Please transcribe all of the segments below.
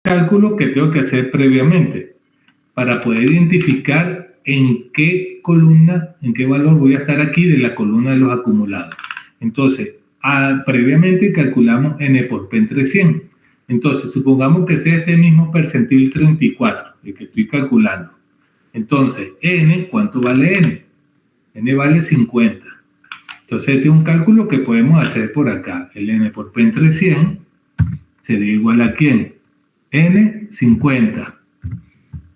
cálculo que tengo que hacer previamente para poder identificar en qué columna, en qué valor voy a estar aquí de la columna de los acumulados. Entonces, previamente calculamos n por p entre 100. Entonces, supongamos que sea este mismo percentil 34, el que estoy calculando. Entonces, n, ¿cuánto vale n? N vale 50. Entonces, este es un cálculo que podemos hacer por acá. El n por p entre 100 sería igual a ¿quién? N, 50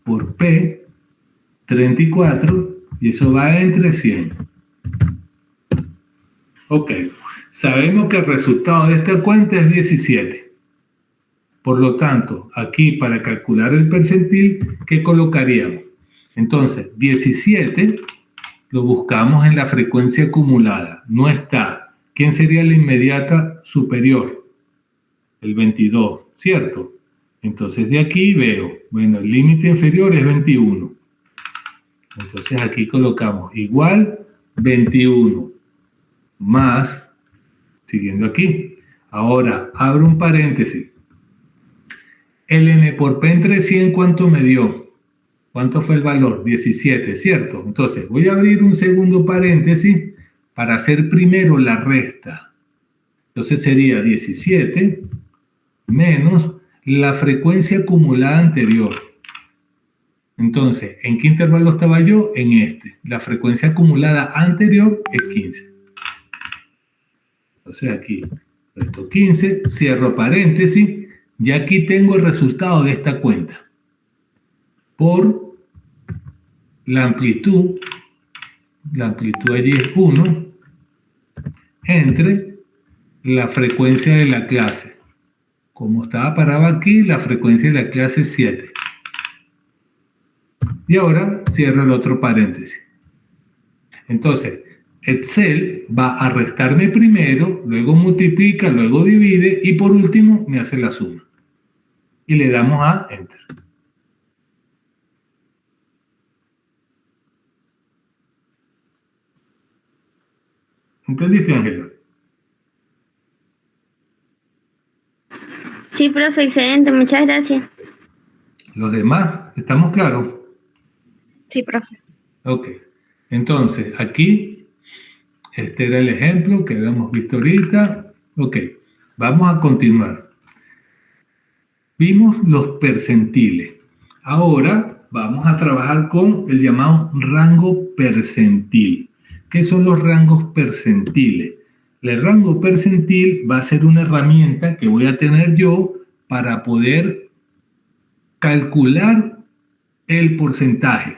por P, 34, y eso va entre 100. Ok, sabemos que el resultado de esta cuenta es 17. Por lo tanto, aquí para calcular el percentil, ¿qué colocaríamos? Entonces, 17 lo buscamos en la frecuencia acumulada. No está. ¿Quién sería la inmediata superior? El 22, ¿cierto? Entonces de aquí veo, bueno, el límite inferior es 21. Entonces aquí colocamos igual 21 más, siguiendo aquí. Ahora, abro un paréntesis. El n por p entre 100, ¿cuánto me dio? ¿Cuánto fue el valor? 17, ¿cierto? Entonces voy a abrir un segundo paréntesis para hacer primero la resta. Entonces sería 17 menos la frecuencia acumulada anterior. Entonces, ¿en qué intervalo estaba yo? En este. La frecuencia acumulada anterior es 15. Entonces aquí, resto 15, cierro paréntesis, y aquí tengo el resultado de esta cuenta. Por la amplitud allí es 1, entre la frecuencia de la clase. Como estaba parado aquí, la frecuencia de la clase es 7. Y ahora cierro el otro paréntesis. Entonces, Excel va a restarme primero, luego multiplica, luego divide y por último me hace la suma. Y le damos a Enter. ¿Entendiste, Ángela? Sí, profe, excelente, muchas gracias. ¿Los demás? ¿Estamos claros? Sí, profe. Ok. Entonces, aquí, este era el ejemplo que habíamos visto ahorita. Ok, vamos a continuar. Vimos los percentiles. Ahora vamos a trabajar con el llamado rango percentil. ¿Qué son los rangos percentiles? El rango percentil va a ser una herramienta que voy a tener yo para poder calcular el porcentaje,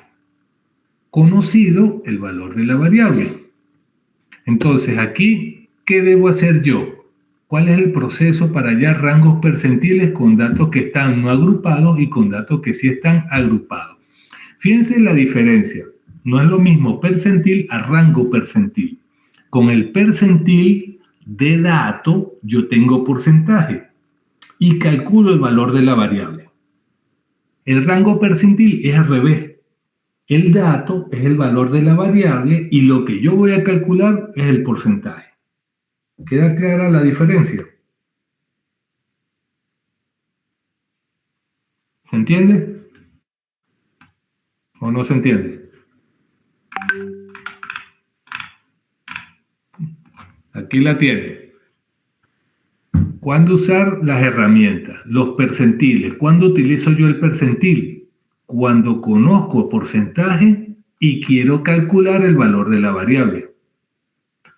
conocido el valor de la variable. Entonces aquí, ¿qué debo hacer yo? ¿Cuál es el proceso para hallar rangos percentiles con datos que están no agrupados y con datos que sí están agrupados? Fíjense la diferencia. No es lo mismo percentil a rango percentil. Con el percentil de dato yo tengo porcentaje y calculo el valor de la variable. El rango percentil es al revés. El dato es el valor de la variable y lo que yo voy a calcular es el porcentaje. ¿Queda clara la diferencia? ¿Se entiende? ¿O no se entiende? Aquí la tiene. ¿Cuándo usar las herramientas? Los percentiles. ¿Cuándo utilizo yo el percentil? Cuando conozco el porcentaje y quiero calcular el valor de la variable.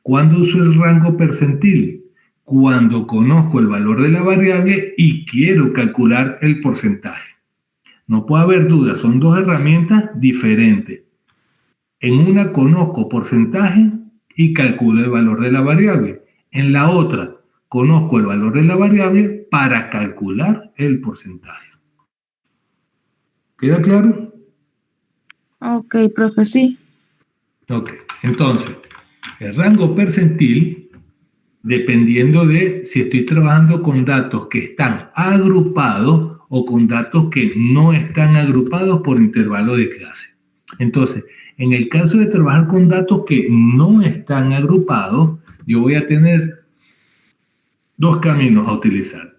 ¿Cuándo uso el rango percentil? Cuando conozco el valor de la variable y quiero calcular el porcentaje. No puede haber duda, son dos herramientas diferentes. En una conozco porcentaje y calculo el valor de la variable. En la otra, conozco el valor de la variable para calcular el porcentaje. ¿Queda claro? Ok, profe, sí. Ok, entonces, el rango percentil, dependiendo de si estoy trabajando con datos que están agrupados o con datos que no están agrupados por intervalo de clase. Entonces, en el caso de trabajar con datos que no están agrupados, yo voy a tener dos caminos a utilizar.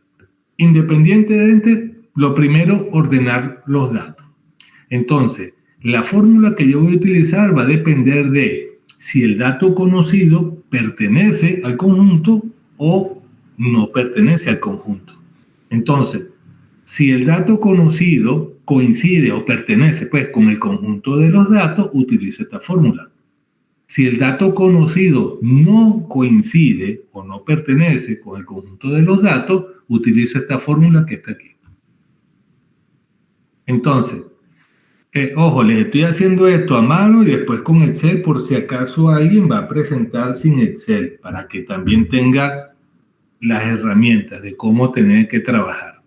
Independientemente lo primero, ordenar los datos. Entonces, la fórmula que yo voy a utilizar va a depender de si el dato conocido pertenece al conjunto o no pertenece al conjunto. Entonces, si el dato conocido coincide o pertenece pues con el conjunto de los datos, utilizo esta fórmula. Si el dato conocido no coincide o no pertenece con el conjunto de los datos, utilizo esta fórmula que está aquí. Entonces, ojo, les estoy haciendo esto a mano y después con Excel por si acaso alguien va a presentar sin Excel, para que también tenga las herramientas de cómo tener que trabajar.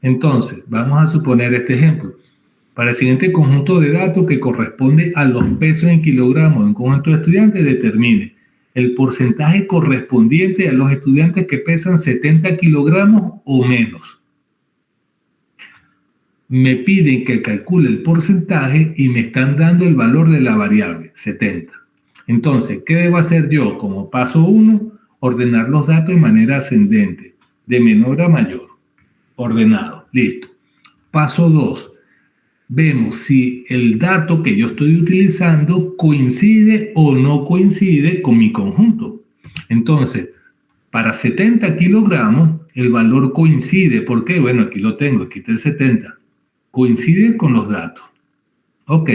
Entonces, vamos a suponer este ejemplo. Para el siguiente conjunto de datos que corresponde a los pesos en kilogramos de un conjunto de estudiantes, determine el porcentaje correspondiente a los estudiantes que pesan 70 kilogramos o menos. Me piden que calcule el porcentaje y me están dando el valor de la variable, 70. Entonces, ¿qué debo hacer yo? Como paso 1, ordenar los datos de manera ascendente, de menor a mayor. Ordenado, listo. Paso 2. Vemos si el dato que yo estoy utilizando coincide o no coincide con mi conjunto. Entonces, para 70 kilogramos, el valor coincide. ¿Por qué? Bueno, aquí lo tengo, aquí está el 70. Coincide con los datos. Ok,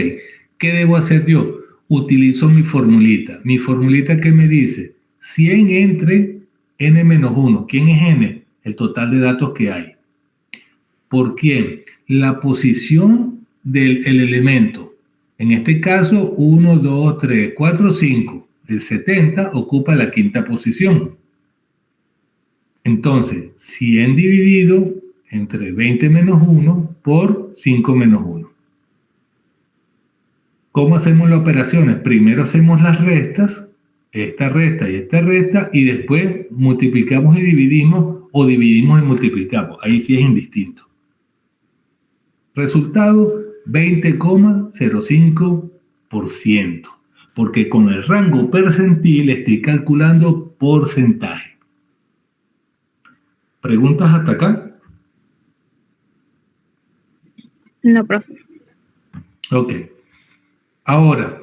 ¿qué debo hacer yo? Utilizo mi formulita. Mi formulita que me dice 100 entre n-1. ¿Quién es n? El total de datos que hay. ¿Por quién? La posición del elemento. En este caso, 1, 2, 3, 4, 5. El 70 ocupa la quinta posición. Entonces, 100 dividido entre 20 menos 1 por 5 menos 1. ¿Cómo hacemos las operaciones? Primero hacemos las restas, esta resta y esta resta, y después multiplicamos y dividimos, o dividimos y multiplicamos. Ahí sí es indistinto. Resultado, 20,05%, porque con el rango percentil estoy calculando porcentaje. ¿Preguntas hasta acá? No, profe. Ok. Ahora,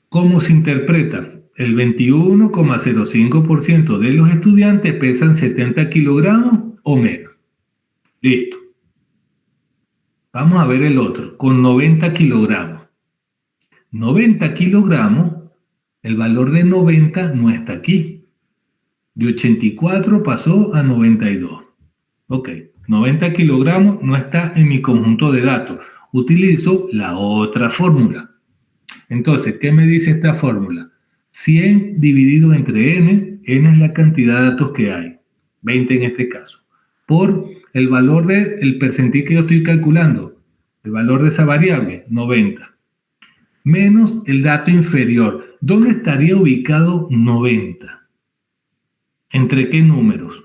¿cómo se interpreta? El 21,05% de los estudiantes pesan 70 kilogramos o menos. Listo. Vamos a ver el otro, con 90 kilogramos. 90 kilogramos, el valor de 90 no está aquí. De 84 pasó a 92. Ok, 90 kilogramos no está en mi conjunto de datos. Utilizo la otra fórmula. Entonces, ¿qué me dice esta fórmula? 100 dividido entre n, n es la cantidad de datos que hay, 20 en este caso, por el valor del percentil que yo estoy calculando, el valor de esa variable, 90, menos el dato inferior. ¿Dónde estaría ubicado 90? ¿Entre qué números?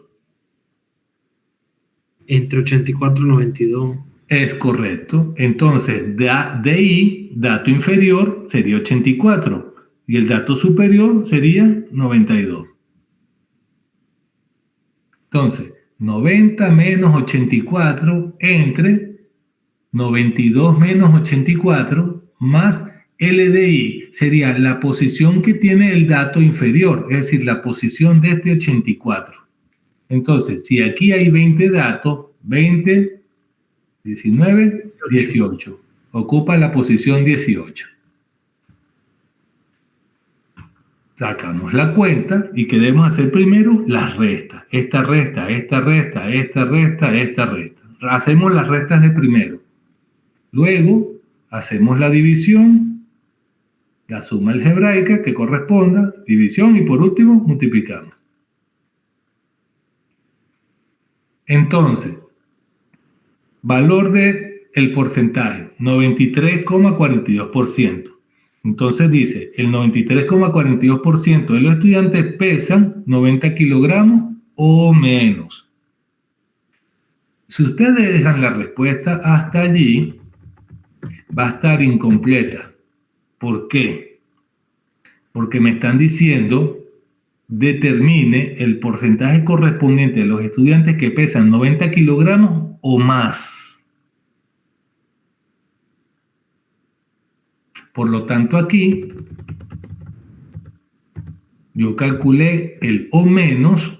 Entre 84 y 92. Es correcto. Entonces, de ahí, dato inferior sería 84 y el dato superior sería 92. Entonces, 90 menos 84 entre 92 menos 84 más LDI sería la posición que tiene el dato inferior, es decir, la posición de este 84. Entonces, si aquí hay 20 datos, 20, 19, 18. Ocupa la posición 18. Sacamos la cuenta y queremos hacer primero las restas. Esta resta, esta resta, esta resta, esta resta. Hacemos las restas de primero. Luego hacemos la división, la suma algebraica que corresponda, división y por último multiplicamos. Entonces, valor del porcentaje, 93,42%. Entonces dice, el 93,42% de los estudiantes pesan 90 kilogramos o menos. Si ustedes dejan la respuesta hasta allí, va a estar incompleta. ¿Por qué? Porque me están diciendo, determine el porcentaje correspondiente de los estudiantes que pesan 90 kilogramos o más. Por lo tanto, aquí yo calculé el o menos.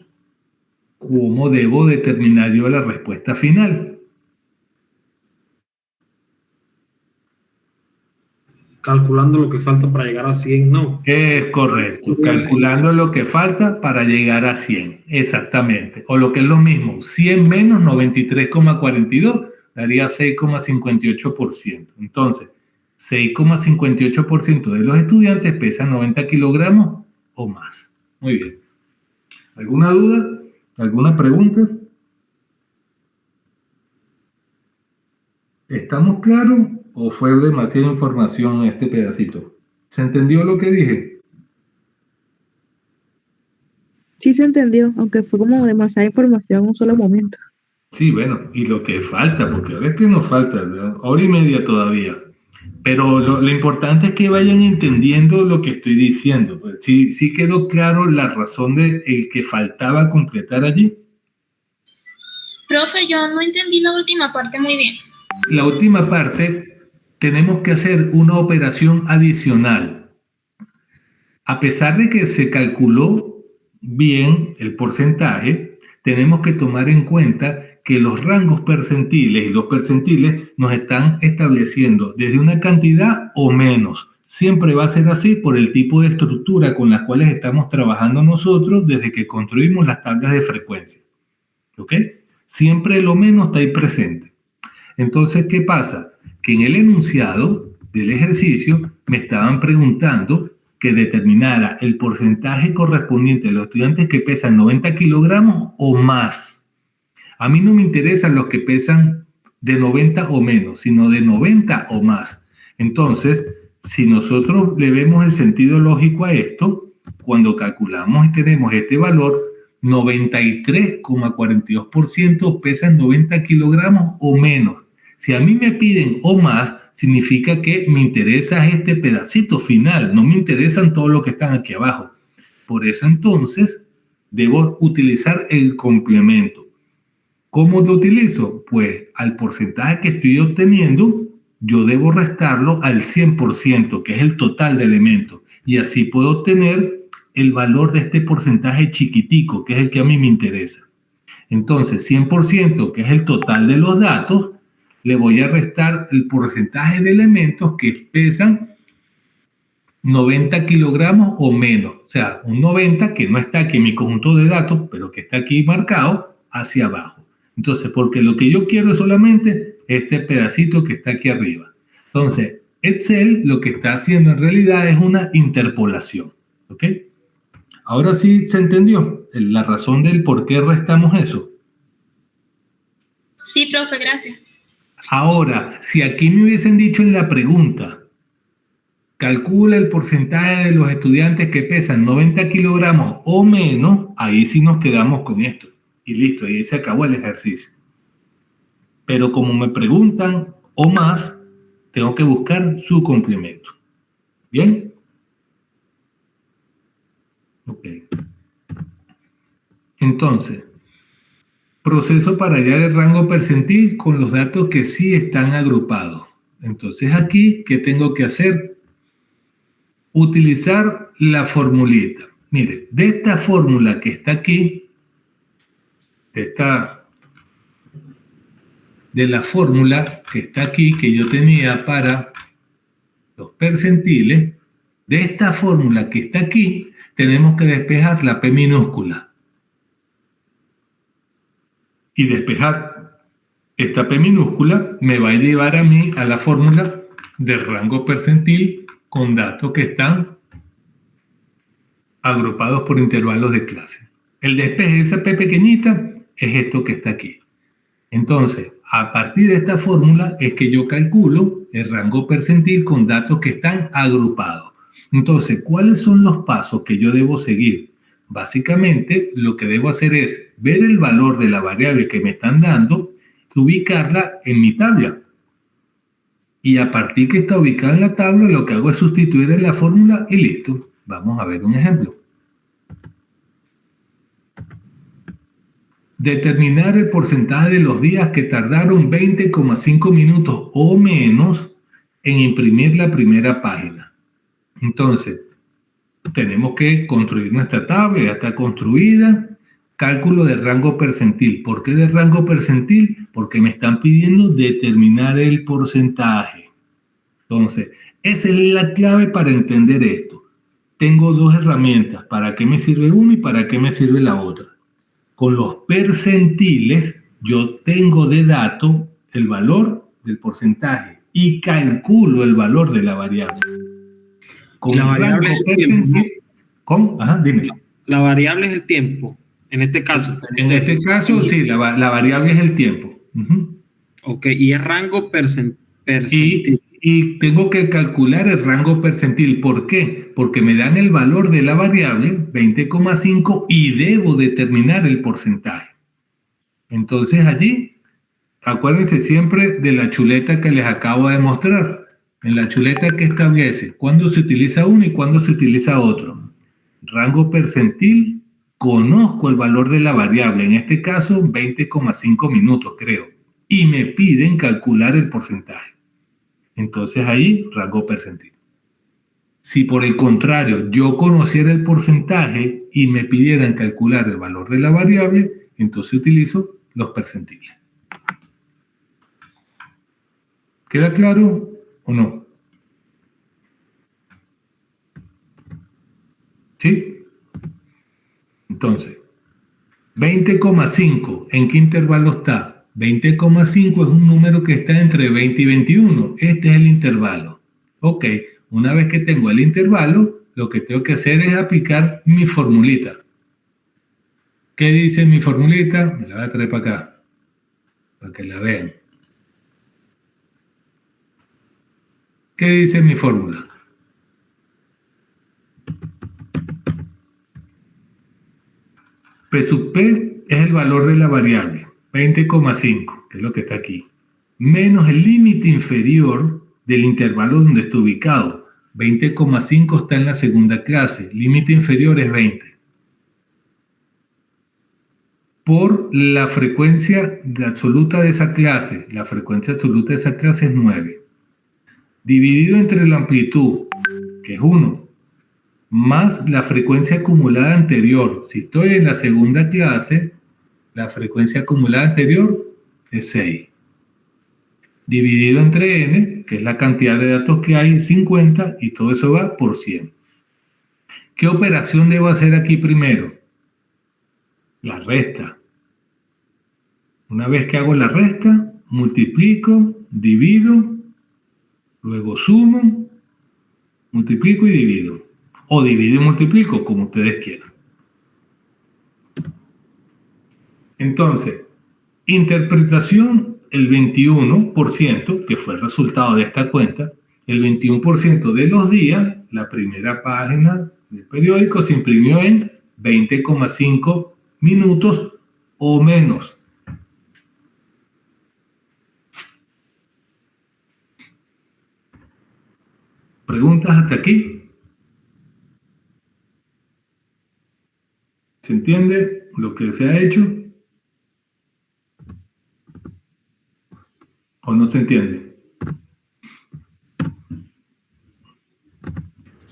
¿Cómo debo determinar yo la respuesta final? Calculando lo que falta para llegar a 100, no. Es correcto, calculando lo que falta para llegar a 100, exactamente. O lo que es lo mismo, 100 menos 93,42 daría 6,58%. Entonces, 6,58% de los estudiantes pesan 90 kilogramos o más. Muy bien. ¿Alguna duda? ¿Alguna pregunta? ¿Estamos claros o fue demasiada información este pedacito? ¿Se entendió lo que dije? Sí se entendió, aunque fue como demasiada información en un solo momento. Sí, bueno, y lo que falta, porque ahora es que nos falta, ¿verdad? Hora y media todavía. Pero lo importante es que vayan entendiendo lo que estoy diciendo. Pues, sí quedó claro la razón de el que faltaba completar allí. Profe, yo no entendí la última parte muy bien. La última parte, tenemos que hacer una operación adicional. A pesar de que se calculó bien el porcentaje, tenemos que tomar en cuenta que los rangos percentiles y los percentiles nos están estableciendo desde una cantidad o menos. Siempre va a ser así por el tipo de estructura con las cuales estamos trabajando nosotros desde que construimos las tablas de frecuencia. ¿Ok? Siempre lo menos está ahí presente. Entonces, ¿qué pasa? Que en el enunciado del ejercicio me estaban preguntando que determinara el porcentaje correspondiente de los estudiantes que pesan 90 kilogramos o más. A mí no me interesan los que pesan de 90 o menos, sino de 90 o más. Entonces, si nosotros le vemos el sentido lógico a esto, cuando calculamos y tenemos este valor, 93,42% pesan 90 kilogramos o menos. Si a mí me piden o más, significa que me interesa este pedacito final, no me interesan todo lo que están aquí abajo. Por eso entonces debo utilizar el complemento. ¿Cómo lo utilizo? Pues al porcentaje que estoy obteniendo, yo debo restarlo al 100%, que es el total de elementos, y así puedo obtener el valor de este porcentaje chiquitico, que es el que a mí me interesa. Entonces, 100%, que es el total de los datos, le voy a restar el porcentaje de elementos que pesan 90 kilogramos o menos. O sea, un 90 que no está aquí en mi conjunto de datos, pero que está aquí marcado hacia abajo. Entonces, porque lo que yo quiero es solamente este pedacito que está aquí arriba. Entonces, Excel lo que está haciendo en realidad es una interpolación. ¿Ok? Ahora sí se entendió la razón del por qué restamos eso. Sí, profe, gracias. Ahora, si aquí me hubiesen dicho en la pregunta, calcula el porcentaje de los estudiantes que pesan 90 kilogramos o menos, ahí sí nos quedamos con esto. Y listo, ahí se acabó el ejercicio. Pero como me preguntan o más, tengo que buscar su complemento. ¿Bien? Ok. Entonces, proceso para hallar el rango percentil con los datos que sí están agrupados. Entonces aquí, ¿qué tengo que hacer? Utilizar la formulita. Mire, de esta fórmula que está aquí, de la fórmula que está aquí, que yo tenía para los percentiles, de esta fórmula que está aquí, tenemos que despejar la P minúscula. Y despejar esta P minúscula me va a llevar a mí a la fórmula del rango percentil con datos que están agrupados por intervalos de clase. El despeje de esa P pequeñita es esto que está aquí. Entonces, a partir de esta fórmula es que yo calculo el rango percentil con datos que están agrupados. Entonces, ¿cuáles son los pasos que yo debo seguir? Básicamente, lo que debo hacer es ver el valor de la variable que me están dando y ubicarla en mi tabla. Y a partir que está ubicada en la tabla, lo que hago es sustituir en la fórmula y listo. Vamos a ver un ejemplo. determinar el porcentaje de los días que tardaron 20,5 minutos o menos en imprimir la primera página. Entonces, tenemos que construir nuestra tabla, ya está construida. Cálculo de rango percentil. ¿Por qué de rango percentil? Porque me están pidiendo determinar el porcentaje. Entonces, esa es la clave para entender esto. Tengo dos herramientas. ¿Para qué me sirve una y para qué me sirve la otra? Con los percentiles, yo tengo de dato el valor del porcentaje y calculo el valor de la variable. Con La variable es el tiempo. ¿Cómo? Ajá, dime. La variable es el tiempo, en este caso. En este caso, sí, la variable es el tiempo. Ok, y es rango percentil. Y tengo que calcular el rango percentil. ¿Por qué? Porque me dan el valor de la variable, 20,5, y debo determinar el porcentaje. Entonces allí, acuérdense siempre de la chuleta que les acabo de mostrar. En la chuleta que establece cuándo se utiliza uno y cuándo se utiliza otro. Rango percentil, conozco el valor de la variable, en este caso 20,5 minutos creo, y me piden calcular el porcentaje. Entonces ahí rango percentil. Si por el contrario yo conociera el porcentaje y me pidieran calcular el valor de la variable, entonces utilizo los percentiles. ¿Queda claro o no? ¿Sí? Entonces, 20,5, ¿en qué intervalo está? 20,5 es un número que está entre 20 y 21. Este es el intervalo. Ok, una vez que tengo el intervalo, lo que tengo que hacer es aplicar mi formulita. ¿Qué dice mi formulita? Me la voy a traer para acá, para que la vean. ¿Qué dice mi fórmula? P sub P es el valor de la variable, 20,5, que es lo que está aquí, menos el límite inferior del intervalo donde está ubicado. 20,5 está en la segunda clase, límite inferior es 20. Por la frecuencia absoluta de esa clase, la frecuencia absoluta de esa clase es 9. Dividido entre la amplitud, que es 1, más la frecuencia acumulada anterior. Si estoy en la segunda clase, la frecuencia acumulada anterior es 6. Dividido entre n, que es la cantidad de datos que hay, 50, y todo eso va por 100. ¿Qué operación debo hacer aquí primero? La resta. Una vez que hago la resta, multiplico, divido, luego sumo, multiplico y divido. O divido y multiplico, como ustedes quieran. Entonces, interpretación, el 21%, que fue el resultado de esta cuenta, el 21% de los días, la primera página del periódico se imprimió en 20,5 minutos o menos. ¿Preguntas hasta aquí? ¿Se entiende lo que se ha hecho? ¿O no se entiende?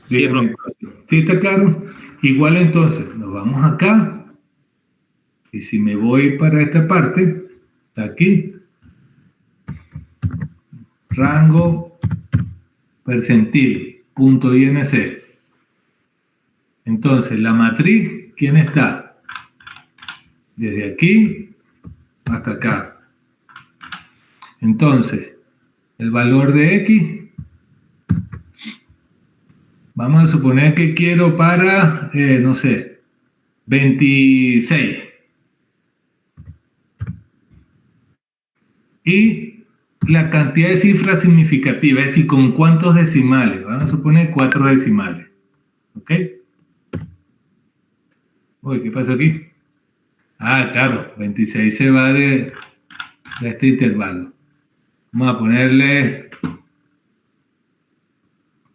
Sí, Dígame. ¿Sí está claro? Igual entonces, nos vamos acá. Y si me voy para esta parte, aquí, rango percentil, punto INC. Entonces, la matriz, ¿quién está? Desde aquí hasta acá. Entonces, el valor de X, vamos a suponer que quiero para, no sé, 26. Y la cantidad de cifras significativas, es decir, con cuántos decimales. Vamos a suponer 4 decimales. ¿Ok? Uy, ¿qué pasa aquí? Ah, claro, 26 se va de este intervalo. Vamos a ponerle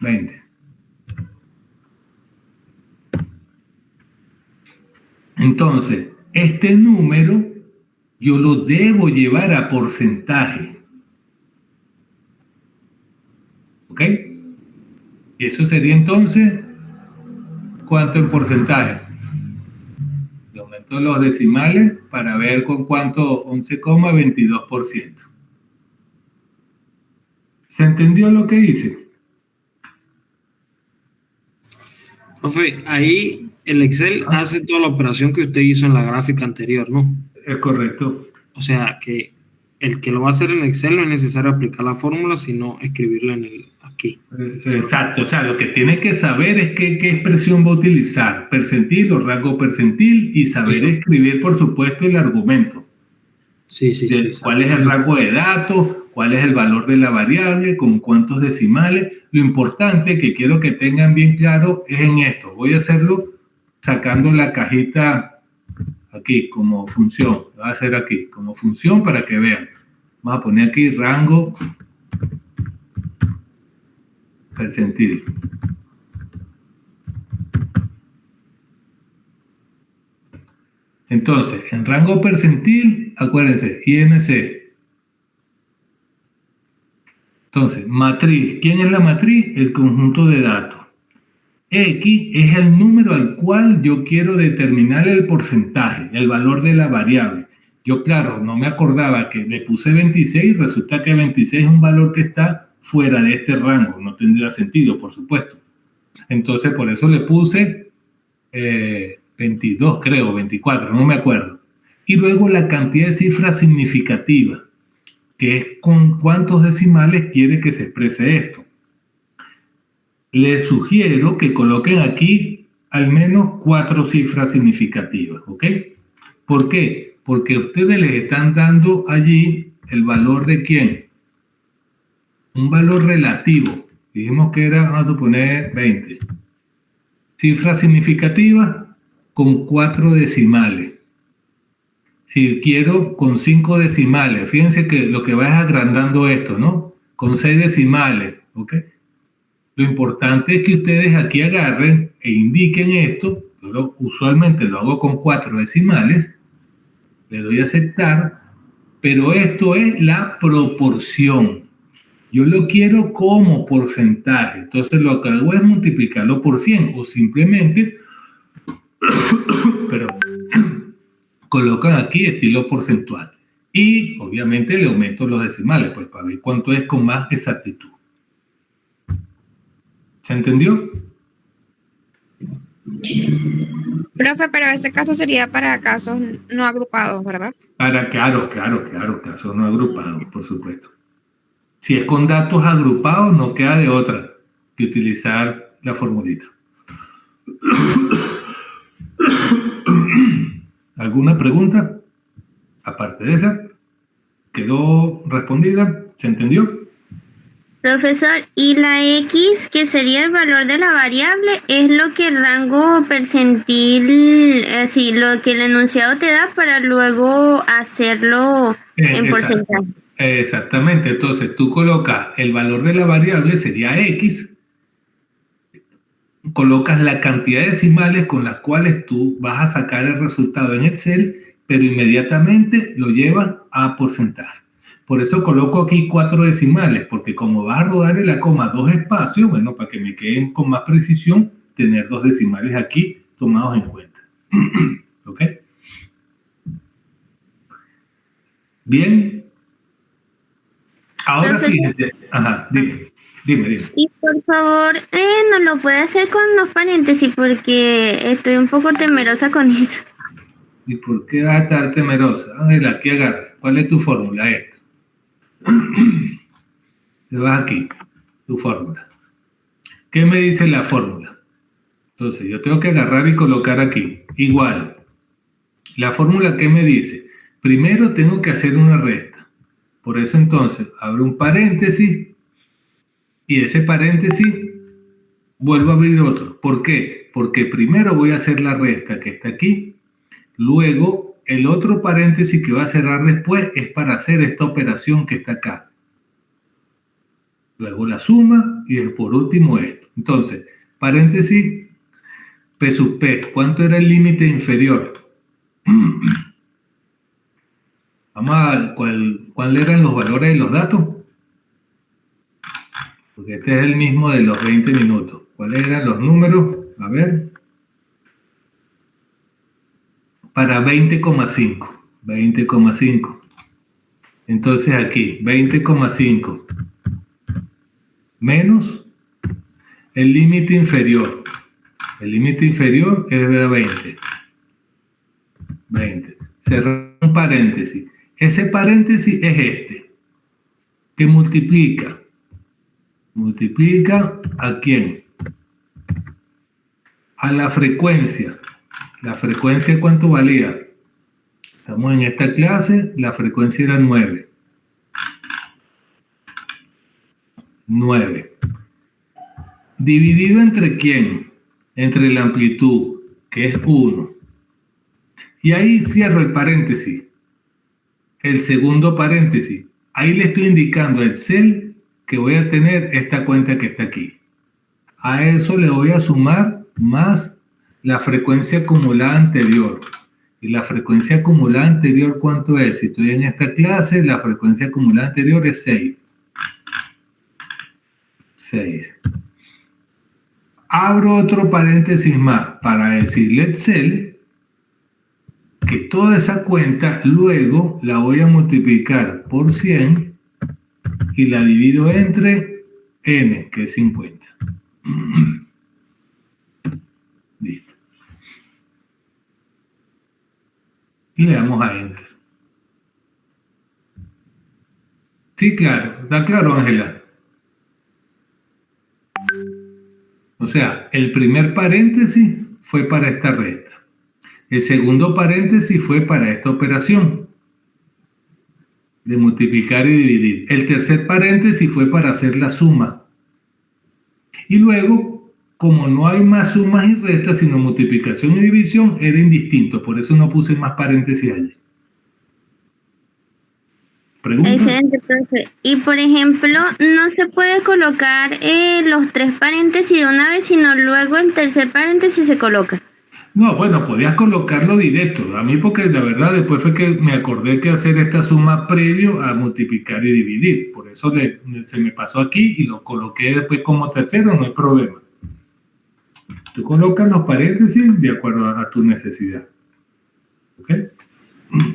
20. Entonces, este número yo lo debo llevar a porcentaje. ¿Ok? Y eso sería entonces, ¿cuánto en porcentaje? Le aumento los decimales para ver con cuánto, 11,22%. ¿Se entendió lo que hice? Profe, ahí el Excel hace toda la operación que usted hizo en la gráfica anterior, ¿no? Es correcto. O sea, que el que lo va a hacer en Excel no es necesario aplicar la fórmula, sino escribirla aquí. Exacto, o sea, lo que tiene que saber es qué expresión va a utilizar, percentil o rango percentil, y saber escribir, por supuesto, el argumento. Sí. ¿Cuál es el rango de datos? ¿Cuál es el valor de la variable? ¿Con cuántos decimales? Lo importante que quiero que tengan bien claro es en esto. Voy a hacerlo sacando la cajita aquí como función. Lo voy a hacer aquí como función para que vean. Vamos a poner aquí rango percentil. Entonces, en rango percentil, acuérdense, INC. Entonces, matriz. ¿Quién es la matriz? El conjunto de datos. X es el número al cual yo quiero determinar el porcentaje, el valor de la variable. Yo, claro, no me acordaba que le puse 26, resulta que 26 es un valor que está fuera de este rango, no tendría sentido, por supuesto. Entonces, por eso le puse 22, creo, 24, no me acuerdo. Y luego la cantidad de cifras significativas, que es con cuántos decimales quiere que se exprese esto. Les sugiero que coloquen aquí al menos 4 cifras significativas, ¿ok? ¿Por qué? Porque ustedes les están dando allí el valor de ¿quién? Un valor relativo. Dijimos que era, vamos a suponer, 20. Cifras significativas con 4 decimales. Si quiero con 5 decimales, fíjense que lo que va es agrandando esto, ¿no? Con 6 decimales, ¿ok? Lo importante es que ustedes aquí agarren e indiquen esto. Yo usualmente lo hago con 4 decimales. Le doy a aceptar, pero esto es la proporción. Yo lo quiero como porcentaje. Entonces lo que hago es multiplicarlo por 100 o simplemente pero colocan aquí estilo porcentual. Y obviamente le aumento los decimales, pues para ver cuánto es con más exactitud. ¿Se entendió? Profe, pero este caso sería para casos no agrupados, ¿verdad? Claro, casos no agrupados, por supuesto. Si es con datos agrupados, no queda de otra que utilizar la formulita. ¿Alguna pregunta? Aparte de esa, ¿quedó respondida? ¿Se entendió? Profesor, ¿y la X, que sería el valor de la variable, es lo que el rango percentil, lo que el enunciado te da para luego hacerlo en porcentaje? Exactamente, entonces tú colocas el valor de la variable, sería X, colocas la cantidad de decimales con las cuales tú vas a sacar el resultado en Excel, pero inmediatamente lo llevas a porcentaje. Por eso coloco aquí 4 decimales, porque como vas a rodarle la coma 2 espacios, bueno, para que me queden con más precisión, tener 2 decimales aquí tomados en cuenta. ¿Ok? Bien. Ahora fíjense. Ajá, dime. Y por favor, nos lo puede hacer con los paréntesis, porque estoy un poco temerosa con eso. ¿Y por qué vas a estar temerosa? Ángela, aquí agarra. ¿Cuál es tu fórmula? Esta. Te vas aquí, tu fórmula. ¿Qué me dice la fórmula? Entonces, yo tengo que agarrar y colocar aquí. Igual. La fórmula, ¿qué me dice? Primero tengo que hacer una resta. Por eso, entonces, abro un paréntesis y ese paréntesis vuelvo a abrir otro. ¿Por qué? Porque primero voy a hacer la resta que está aquí. Luego, el otro paréntesis que va a cerrar después es para hacer esta operación que está acá. Luego la suma y por último esto. Entonces, paréntesis, P sub P. ¿Cuánto era el límite inferior? Vamos a ¿cuál eran los valores de los datos? Porque este es el mismo de los 20 minutos. ¿Cuáles eran los números? A ver. Para 20,5. 20,5. Entonces aquí, 20,5 menos el límite inferior. El límite inferior es de 20. 20. Cerrar un paréntesis. Ese paréntesis es este, que multiplica. ¿Multiplica a quién? A la frecuencia. ¿La frecuencia cuánto valía? Estamos en esta clase, la frecuencia era 9. 9. ¿Dividido entre quién? Entre la amplitud, que es 1. Y ahí cierro el paréntesis. El segundo paréntesis. Ahí le estoy indicando a Excel que voy a tener esta cuenta que está aquí. A eso le voy a sumar más la frecuencia acumulada anterior. ¿Y la frecuencia acumulada anterior cuánto es? Si estoy en esta clase, la frecuencia acumulada anterior es 6. 6. Abro otro paréntesis más para decirle a Excel que toda esa cuenta luego la voy a multiplicar por 100 y la divido entre n, que es 50. Listo. Y le damos a Enter. Sí, claro. ¿Está claro, Ángela? O sea, el primer paréntesis fue para esta resta. El segundo paréntesis fue para esta operación de multiplicar y dividir. El tercer paréntesis fue para hacer la suma. Y luego, como no hay más sumas y restas, sino multiplicación y división, era indistinto. Por eso no puse más paréntesis allí. ¿Pregunta? Excelente, profe. Y por ejemplo, no se puede colocar los 3 paréntesis de una vez, sino luego el tercer paréntesis se coloca. No, bueno, podías colocarlo directo. A mí porque la verdad después fue que me acordé que hacer esta suma previo a multiplicar y dividir. Por eso se me pasó aquí y lo coloqué después como tercero, no hay problema. Tú colocas los paréntesis de acuerdo a tu necesidad. ¿Ok?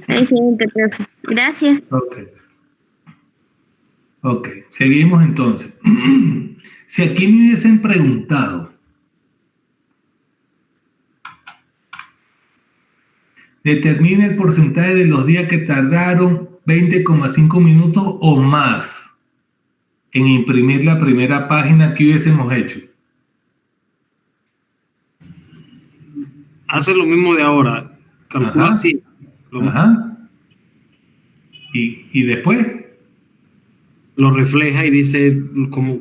Excelente, profe. Gracias. Ok, seguimos entonces. Si aquí me hubiesen preguntado, determine el porcentaje de los días que tardaron 20,5 minutos o más en imprimir la primera página que hubiésemos hecho. Hace lo mismo de ahora. Calcula así. Ajá. Y después lo refleja y dice como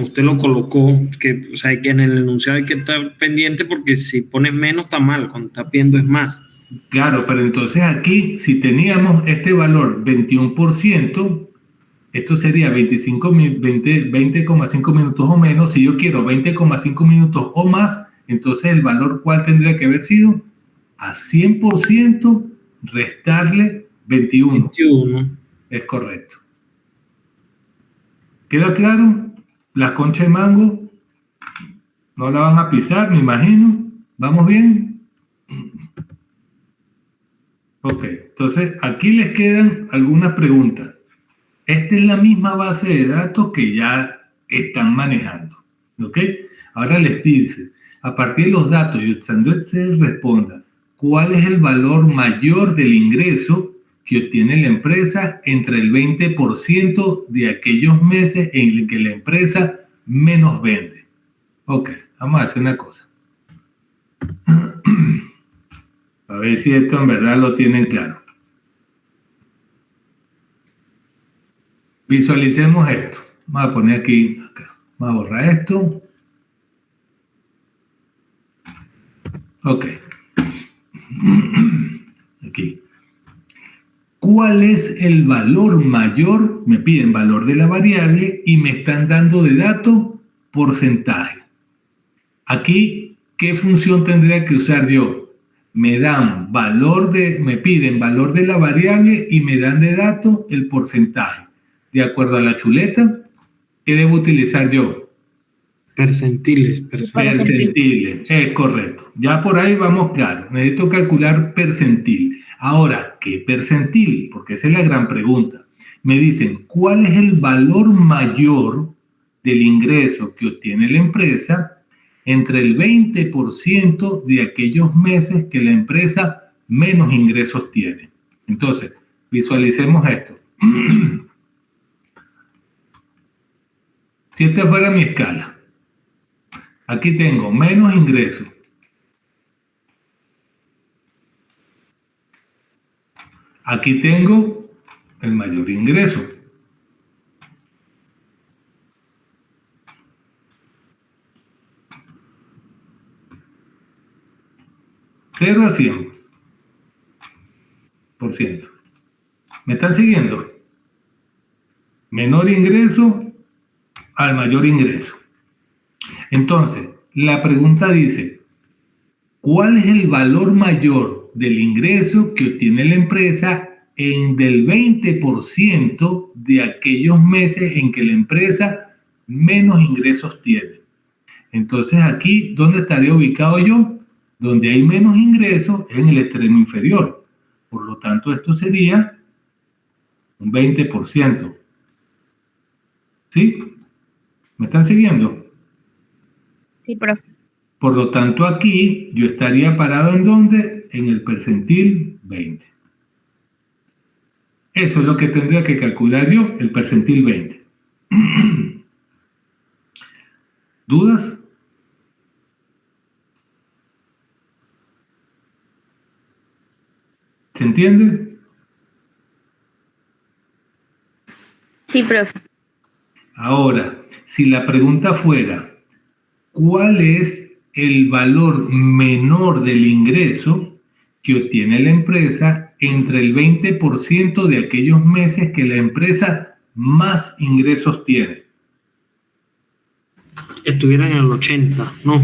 usted lo colocó, que, o sea, que en el enunciado hay que estar pendiente porque si pones menos está mal, cuando estás viendo es más. Claro, pero entonces aquí, si teníamos este valor 21%, esto sería 20,5 minutos o menos. Si yo quiero 20,5 minutos o más, entonces el valor, ¿cuál tendría que haber sido? A 100% restarle 21. Es correcto. ¿Queda claro? La concha de mango no la van a pisar, me imagino. ¿Vamos bien? Ok, entonces aquí les quedan algunas preguntas. Esta es la misma base de datos que ya están manejando. ¿Ok? Ahora les dice, a partir de los datos y usando Excel, responda cuál es el valor mayor del ingreso que obtiene la empresa entre el 20% de aquellos meses en que la empresa menos vende. Ok, vamos a hacer una cosa. A ver si esto en verdad lo tienen claro. Visualicemos esto. Vamos a poner aquí, acá. Vamos a borrar esto. Ok. Aquí. ¿Cuál es el valor mayor? Me piden valor de la variable y me están dando de dato porcentaje. Aquí, ¿qué función tendría que usar yo? me piden valor de la variable y me dan de dato el porcentaje. De acuerdo a la chuleta, ¿qué debo utilizar yo? Percentiles. Percentiles, es correcto. Ya por ahí vamos claro. Necesito calcular percentil. Ahora, ¿qué percentil? Porque esa es la gran pregunta. Me dicen, ¿cuál es el valor mayor del ingreso que obtiene la empresa entre el 20% de aquellos meses que la empresa menos ingresos tiene? Entonces, visualicemos esto. Si esta fuera mi escala, aquí tengo menos ingresos. Aquí tengo el mayor ingreso. Cero a 100%. ¿Me están siguiendo? Menor ingreso al mayor ingreso. Entonces, la pregunta dice, ¿cuál es el valor mayor del ingreso que obtiene la empresa del 20% de aquellos meses en que la empresa menos ingresos tiene? Entonces, aquí, ¿dónde estaría ubicado yo? Donde hay menos ingresos en el extremo inferior. Por lo tanto, esto sería un 20%. ¿Sí? ¿Me están siguiendo? Sí, profe. Por lo tanto, aquí yo estaría parado ¿en dónde? En el percentil 20. Eso es lo que tendría que calcular yo, el percentil 20. ¿Dudas? ¿Se entiende? Sí, profe. Ahora, si la pregunta fuera, ¿cuál es el valor menor del ingreso que obtiene la empresa entre el 20% de aquellos meses que la empresa más ingresos tiene? Estuviera en el 80, ¿no?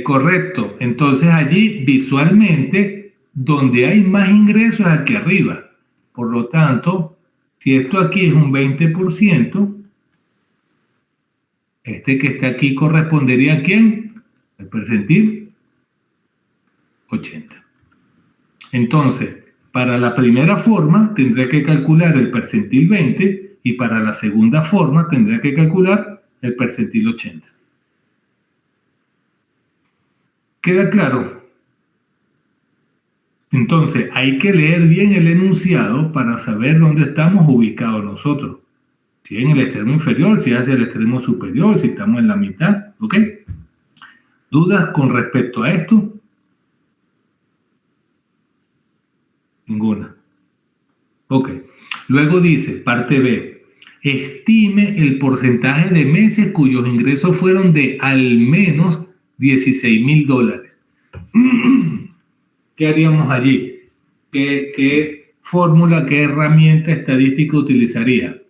Correcto. Entonces allí visualmente, donde hay más ingresos es aquí arriba. Por lo tanto, si esto aquí es un 20%, este que está aquí correspondería a ¿quién? El percentil 80. Entonces, para la primera forma tendré que calcular el percentil 20 y para la segunda forma tendré que calcular el percentil 80. ¿Queda claro? Entonces, hay que leer bien el enunciado para saber dónde estamos ubicados nosotros. Si en el extremo inferior, si es hacia el extremo superior, si estamos en la mitad, ¿ok? ¿Dudas con respecto a esto? Ninguna. Ok. Luego dice, parte B, estime el porcentaje de meses cuyos ingresos fueron de al menos $16,000. ¿Qué haríamos allí? ¿Qué fórmula, qué herramienta estadística utilizaría?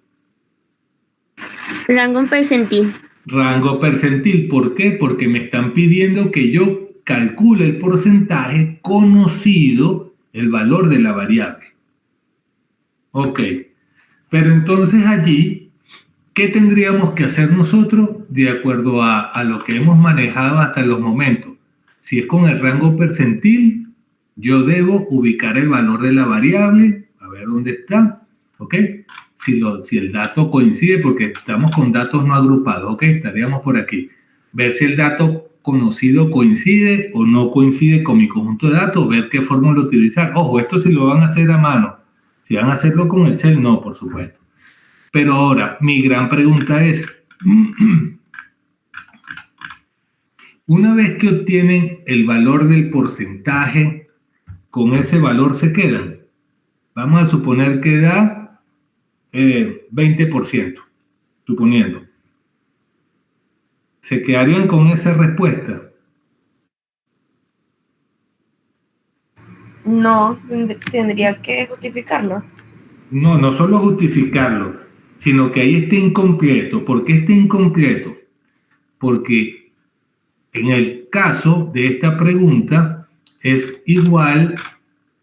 Rango percentil. Rango percentil. ¿Por qué? Porque me están pidiendo que yo calcule el porcentaje conocido, el valor de la variable. Ok. Pero entonces allí, ¿qué tendríamos que hacer nosotros de acuerdo a lo que hemos manejado hasta los momentos? Si es con el rango percentil, yo debo ubicar el valor de la variable, a ver dónde está, ¿ok? Si el dato coincide, porque estamos con datos no agrupados, ¿ok? Estaríamos por aquí. Ver si el dato conocido coincide o no coincide con mi conjunto de datos, ver qué fórmula utilizar. Ojo, esto si lo van a hacer a mano. Si van a hacerlo con Excel, no, por supuesto. Pero ahora, mi gran pregunta es, una vez que obtienen el valor del porcentaje, con ese valor se quedan. Vamos a suponer que da 20%, suponiendo. ¿Se quedarían con esa respuesta? No, tendría que justificarlo. No, no solo justificarlo, sino que ahí está incompleto. ¿Por qué está incompleto? Porque en el caso de esta pregunta, es igual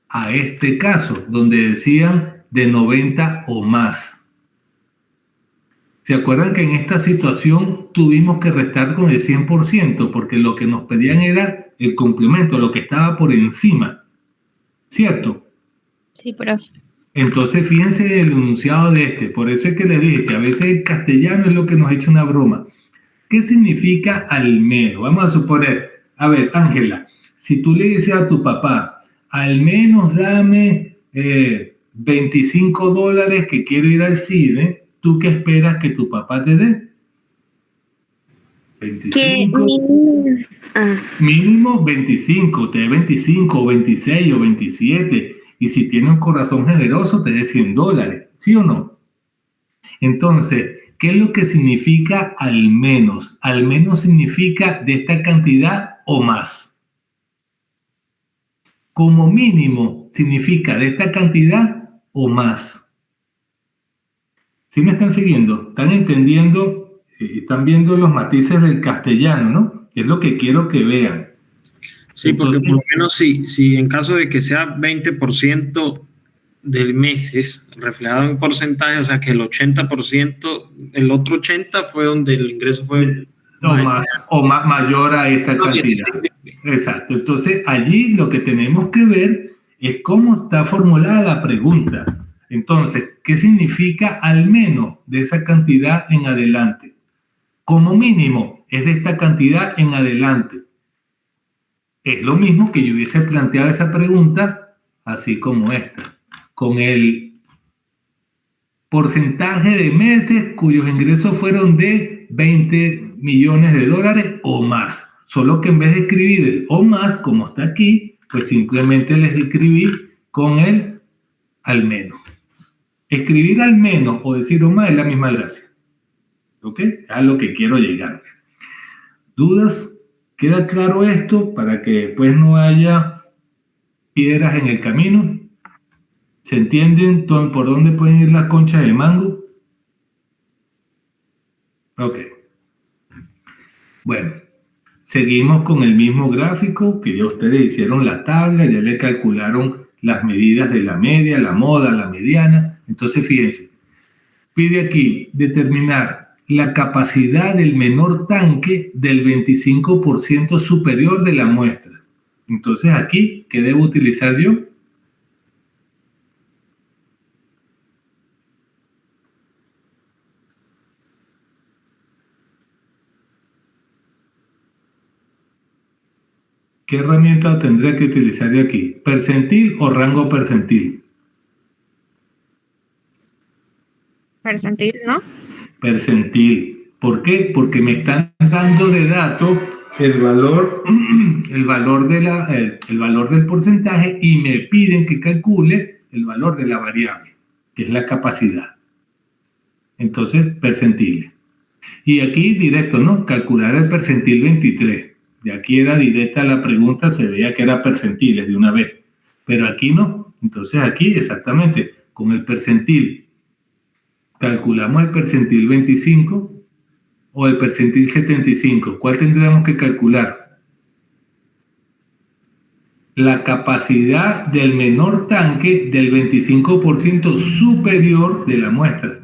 a este caso, donde decían de 90 o más. ¿Se acuerdan que en esta situación tuvimos que restar con el 100%? Porque lo que nos pedían era el complemento, lo que estaba por encima, ¿cierto? Sí, profe. Entonces, fíjense el enunciado de este. Por eso es que les dije que a veces el castellano es lo que nos echa una broma. ¿Qué significa al menos? Vamos a suponer, a ver, Ángela, si tú le dices a tu papá, al menos dame $25 que quiero ir al cine, ¿tú qué esperas que tu papá te dé? 25. Mínimo 25, te dé 25, o 26 o 27. Y si tiene un corazón generoso, te dé $100, ¿sí o no? Entonces, ¿qué es lo que significa al menos? Al menos significa de esta cantidad o más. Como mínimo significa de esta cantidad o más. ¿Sí me están siguiendo? ¿Están entendiendo? Están viendo los matices del castellano, ¿no? Es lo que quiero que vean. Sí, Entonces, porque por lo menos si en caso de que sea 20% del meses reflejado en porcentaje, o sea que el 80%, el otro 80% fue donde el ingreso fue mayor a esta cantidad. 16. Exacto. Entonces, allí lo que tenemos que ver es cómo está formulada la pregunta. Entonces, ¿qué significa al menos de esa cantidad en adelante? Como mínimo es de esta cantidad en adelante. Es lo mismo que yo hubiese planteado esa pregunta así como esta, con el porcentaje de meses cuyos ingresos fueron de $20 millones o más. Solo que en vez de escribir el o más, como está aquí, pues simplemente les escribí con el al menos. Escribir al menos o decir o más es la misma gracia. ¿Ok? Es a lo que quiero llegar. ¿Dudas? ¿Queda claro esto para que después no haya piedras en el camino? ¿Se entienden por dónde pueden ir las conchas de mango? Ok. Bueno, seguimos con el mismo gráfico que ya ustedes hicieron la tabla, ya le calcularon las medidas de la media, la moda, la mediana. Entonces, fíjense, pide aquí determinar la capacidad del menor tanque del 25% superior de la muestra. Entonces, aquí, ¿qué debo utilizar yo? ¿Qué herramienta tendré que utilizar yo aquí? ¿Percentil o rango percentil? Percentil, ¿no? Percentil. ¿Por qué? Porque me están dando de dato el valor del porcentaje y me piden que calcule el valor de la variable, que es la capacidad. Entonces, percentil. Y aquí directo, ¿no? Calcular el percentil 23. De aquí era directa la pregunta, se veía que era percentiles de una vez. Pero aquí no. Entonces aquí exactamente, con el percentil, calculamos el percentil 25 o el percentil 75. ¿Cuál tendríamos que calcular? La capacidad del menor tanque del 25% superior de la muestra.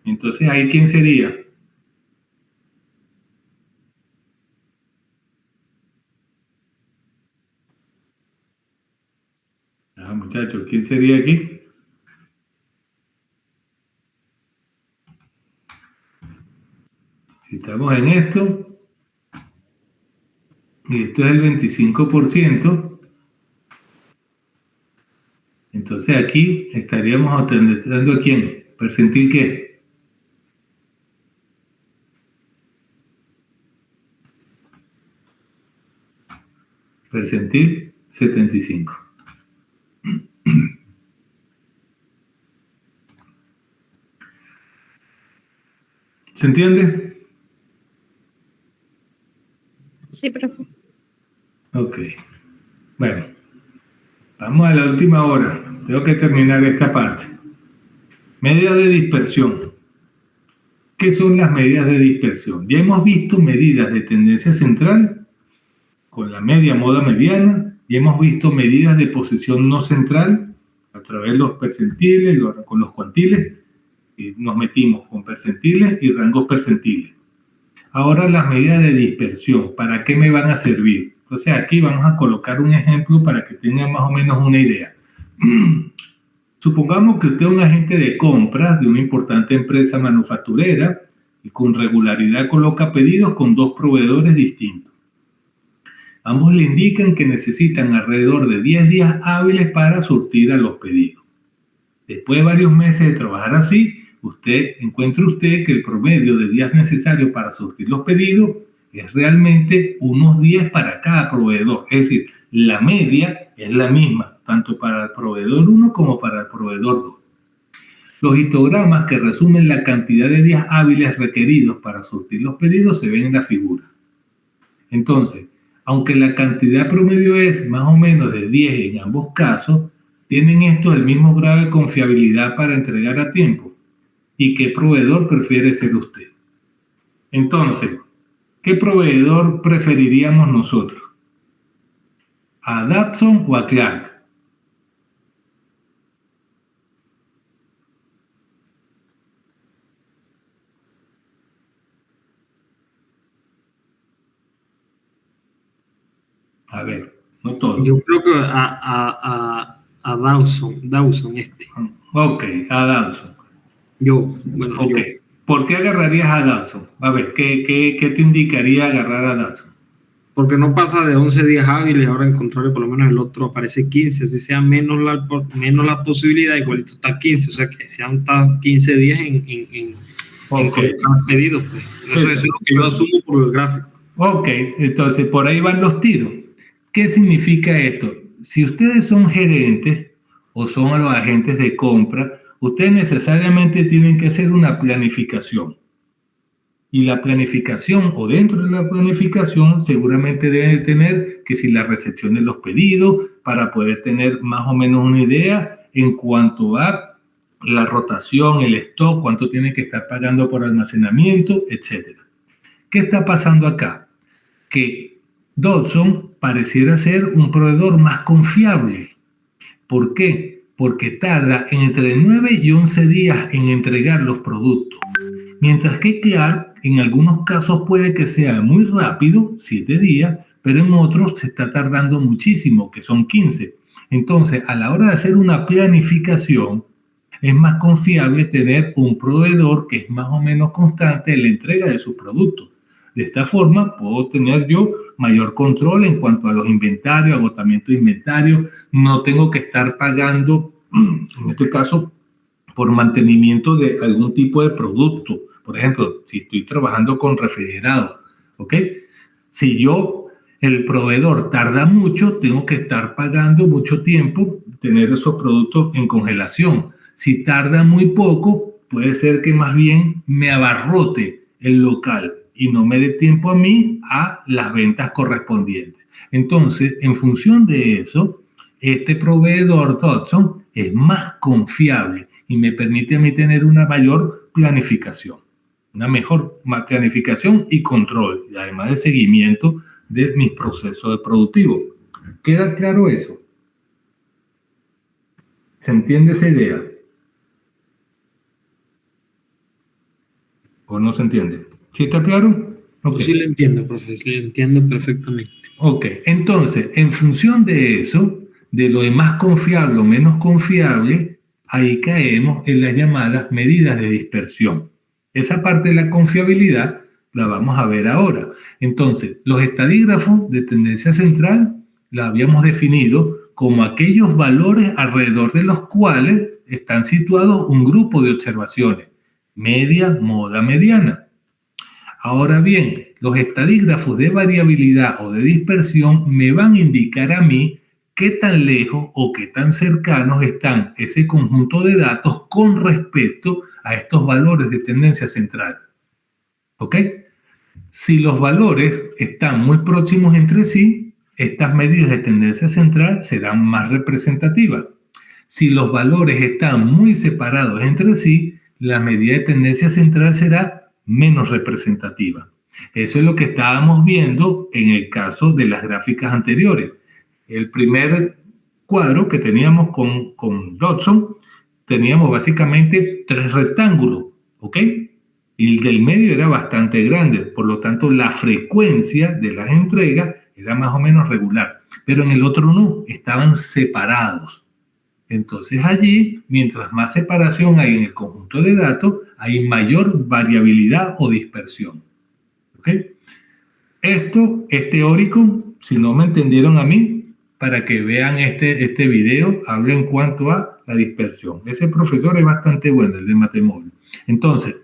Entonces, ¿ahí quién sería? Muchachos, ¿quién sería aquí? Si estamos en esto, y esto es el 25%, entonces aquí estaríamos utilizando ¿a quién? ¿Percentil qué? Percentil 75. ¿Se entiende? Sí, profe. Ok. Bueno, vamos a la última hora. Tengo que terminar esta parte. Medidas de dispersión. ¿Qué son las medidas de dispersión? Ya hemos visto medidas de tendencia central con la media, moda, mediana, y hemos visto medidas de posición no central a través de los percentiles, con los cuantiles, y nos metimos con percentiles y rangos percentiles. Ahora las medidas de dispersión, ¿para qué me van a servir? Entonces aquí vamos a colocar un ejemplo para que tengan más o menos una idea. Supongamos que usted es un agente de compras de una importante empresa manufacturera y con regularidad coloca pedidos con 2 proveedores distintos. Ambos le indican que necesitan alrededor de 10 días hábiles para surtir a los pedidos. Después de varios meses de trabajar así, encuentra usted que el promedio de días necesarios para surtir los pedidos es realmente unos 10 para cada proveedor. Es decir, la media es la misma, tanto para el proveedor 1 como para el proveedor 2. Los histogramas que resumen la cantidad de días hábiles requeridos para surtir los pedidos se ven en la figura. Entonces, aunque la cantidad promedio es más o menos de 10 en ambos casos, tienen estos el mismo grado de confiabilidad para entregar a tiempo. ¿Y qué proveedor prefiere ser usted? Entonces, ¿qué proveedor preferiríamos nosotros? ¿A Datsun o a Clark? A ver, no todo. Yo creo que a Dawson este. Ok, a Datsun. Bueno, Ok. ¿Por qué agarrarías a Datsun? A ver, ¿qué te indicaría agarrar a Datsun? Porque no pasa de 11 días hábiles, ahora en contrario, por lo menos el otro aparece 15, así sea menos la posibilidad, igualito está 15, o sea que se han estado 15 días en colocar pedidos. Pues. Eso es lo que yo asumo por el gráfico. Ok, entonces por ahí van los tiros. ¿Qué significa esto? Si ustedes son gerentes o son los agentes de compra, ustedes necesariamente tienen que hacer una planificación. Y la planificación, o dentro de la planificación, seguramente deben tener que si la recepción de los pedidos, para poder tener más o menos una idea en cuanto a la rotación, el stock, cuánto tienen que estar pagando por almacenamiento, etc. ¿Qué está pasando acá? Que Dodson pareciera ser un proveedor más confiable. ¿Por qué? Porque tarda entre 9 y 11 días en entregar los productos. Mientras que Clark, en algunos casos puede que sea muy rápido, 7 días, pero en otros se está tardando muchísimo, que son 15. Entonces, a la hora de hacer una planificación, es más confiable tener un proveedor que es más o menos constante en la entrega de sus productos. De esta forma, puedo tener yo mayor control en cuanto a los inventarios, agotamiento de inventario. No tengo que estar pagando, en este caso, por mantenimiento de algún tipo de producto. Por ejemplo, si estoy trabajando con refrigerados, ¿ok? Si el proveedor tarda mucho, tengo que estar pagando mucho tiempo, tener esos productos en congelación. Si tarda muy poco, puede ser que más bien me abarrote el local y no me dé tiempo a mí a las ventas correspondientes. Entonces, en función de eso, este proveedor Dodson es más confiable y me permite a mí tener una mayor planificación, una mejor planificación y control, y además de seguimiento de mis procesos productivos. ¿Queda claro eso? ¿Se entiende esa idea? ¿O no se entiende? ¿Sí está claro? Okay. Sí lo entiendo, profesor, sí lo entiendo perfectamente. Ok, entonces, en función de eso, de lo de más confiable o menos confiable, ahí caemos en las llamadas medidas de dispersión. Esa parte de la confiabilidad la vamos a ver ahora. Entonces, los estadígrafos de tendencia central la habíamos definido como aquellos valores alrededor de los cuales están situados un grupo de observaciones, media, moda, mediana. Ahora bien, los estadígrafos de variabilidad o de dispersión me van a indicar a mí qué tan lejos o qué tan cercanos están ese conjunto de datos con respecto a estos valores de tendencia central. ¿Ok? Si los valores están muy próximos entre sí, estas medidas de tendencia central serán más representativas. Si los valores están muy separados entre sí, la medida de tendencia central será menos representativa. Eso es lo que estábamos viendo en el caso de las gráficas anteriores. El primer cuadro que teníamos con Dodson, teníamos básicamente 3 rectángulos, ¿ok? Y el del medio era bastante grande, por lo tanto la frecuencia de las entregas era más o menos regular, pero en el otro no, estaban separados. Entonces allí, mientras más separación hay en el conjunto de datos, hay mayor variabilidad o dispersión. ¿Ok? Esto es teórico, si no me entendieron a mí, para que vean este video, hablo en cuanto a la dispersión. Ese profesor es bastante bueno, el de Matemóvil. Entonces,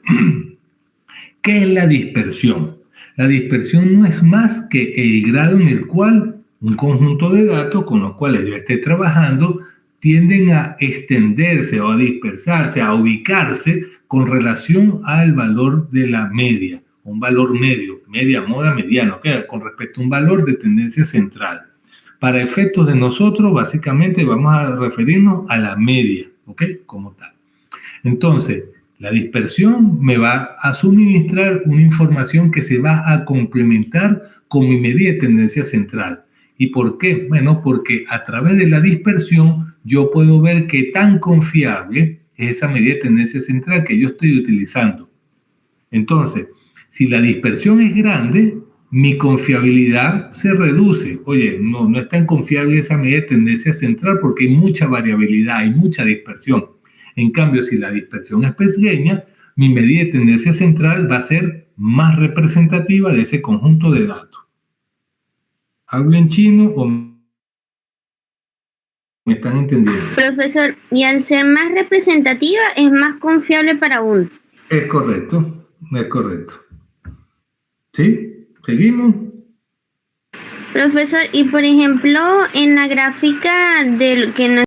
¿qué es la dispersión? La dispersión no es más que el grado en el cual un conjunto de datos con los cuales yo esté trabajando tienden a extenderse o a dispersarse, a ubicarse con relación al valor de la media, un valor medio, media, moda, mediano, ¿okay? Con respecto a un valor de tendencia central. Para efectos de nosotros, básicamente vamos a referirnos a la media, ¿ok? Como tal. Entonces, la dispersión me va a suministrar una información que se va a complementar con mi medida de tendencia central. ¿Y por qué? Bueno, porque a través de la dispersión yo puedo ver qué tan confiable es esa medida de tendencia central que yo estoy utilizando. Entonces, si la dispersión es grande, mi confiabilidad se reduce. Oye, no es tan confiable esa medida de tendencia central porque hay mucha variabilidad, hay mucha dispersión. En cambio, si la dispersión es pequeña, mi medida de tendencia central va a ser más representativa de ese conjunto de datos. ¿Hablo en chino o me están entendiendo? Profesor, y al ser más representativa es más confiable para uno. Es correcto, es correcto. ¿Sí? ¿Seguimos? Profesor, y por ejemplo, en la gráfica del que nos